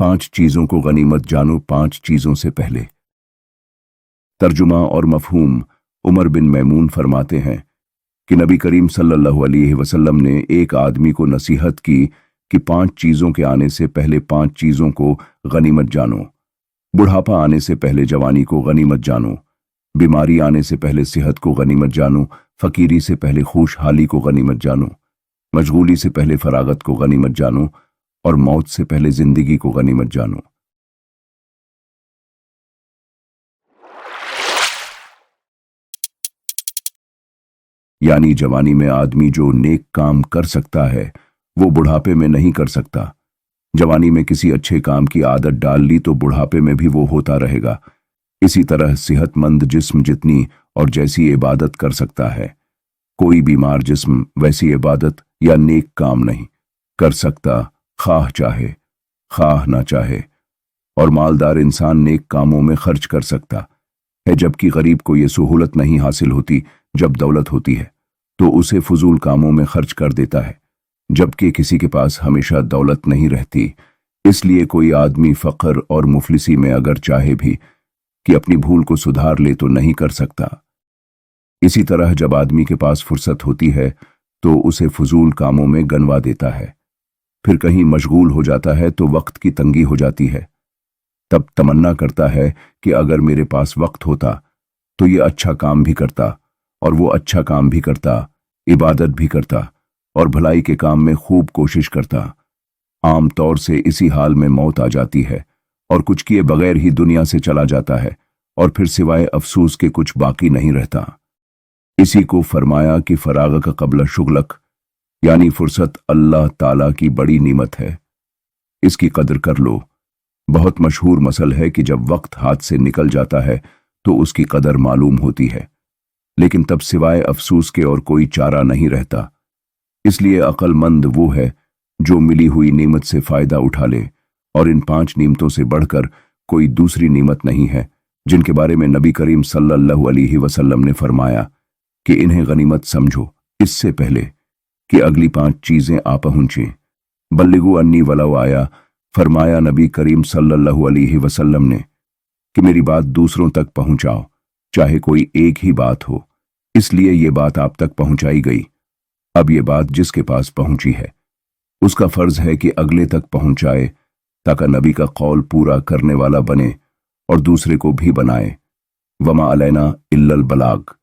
5 चीजों को गनीमत जानो 5 चीजों से पहले। तर्जुमा और मफहूम। उमर बिन मैमून फरमाते हैं कि नबी करीम सल्लल्लाहु अलैहि वसल्लम ने एक आदमी को नसीहत की कि 5 चीजों के आने से पहले 5 चीजों को गनीमत जानो। बुढ़ापा आने से पहले जवानी को गनीमत जानो, बीमारी आने से पहले सेहत को गनीमत जानो, फकीरी से पहले खुशहाली को गनीमत जानो, मशगूली से पहले फरागत को गनीमत जानो और मौत से पहले जिंदगी को गनीमत जानो। यानी जवानी में आदमी जो नेक काम कर सकता है वो बुढ़ापे में नहीं कर सकता। जवानी में किसी अच्छे काम की आदत डाल ली तो बुढ़ापे में भी वो होता रहेगा। इसी तरह सेहतमंद जिस्म जितनी और जैसी इबादत कर सकता है, कोई बीमार जिस्म वैसी इबादत या नेक काम नहीं कर सकता, खाह चाहे खाह ना चाहे। और मालदार इंसान नेक कामों में खर्च कर सकता है, जबकि गरीब को ये सहूलत नहीं हासिल होती। जब दौलत होती है तो उसे फजूल कामों में खर्च कर देता है, जबकि किसी के पास हमेशा दौलत नहीं रहती। इसलिए कोई आदमी फक्र और मुफलिसी में अगर चाहे भी कि अपनी भूल को सुधार ले तो नहीं कर सकता। इसी तरह जब आदमी के पास फुर्सत होती है तो उसे फजूल कामों में गनवा देता है, फिर कहीं मशगूल हो जाता है तो वक्त की तंगी हो जाती है। तब तमन्ना करता है कि अगर मेरे पास वक्त होता तो ये अच्छा काम भी करता, और वो अच्छा काम भी करता, इबादत भी करता और भलाई के काम में खूब कोशिश करता। आम तौर से इसी हाल में मौत आ जाती है और कुछ किए बगैर ही दुनिया से चला जाता है, और फिर सिवाय अफसोस के कुछ बाकी नहीं रहता। इसी को फरमाया कि फराग का कबला शुगलक, यानी फुर्सत अल्लाह ताला की बड़ी नीमत है, इसकी कदर कर लो। बहुत मशहूर मसल है कि जब वक्त हाथ से निकल जाता है तो उसकी कदर मालूम होती है, लेकिन तब सिवाय अफसोस के और कोई चारा नहीं रहता। इसलिए अक्लमंद वो है जो मिली हुई नीमत से फायदा उठा ले, और इन 5 नीमतों से बढ़कर कोई दूसरी नीमत नहीं है जिनके बारे में नबी करीम सल्लल्लाहु अलैहि वसल्लम ने फरमाया कि इन्हें गनीमत समझो, इससे पहले कि अगली 5 चीजें आ पहुंचें। बल्लिगु अन्नी वलाउ आया, फरमाया नबी करीम सल्लल्लाहु अलैहि वसल्लम ने कि मेरी बात दूसरों तक पहुंचाओ, चाहे कोई एक ही बात हो। इसलिए ये बात आप तक पहुंचाई गई। अब ये बात जिसके पास पहुंची है उसका फर्ज है कि अगले तक पहुंचाए, ताकि नबी का कौल पूरा करने वाला बने और दूसरे को भी बनाए। वमा अलैना इल्लल बलाग।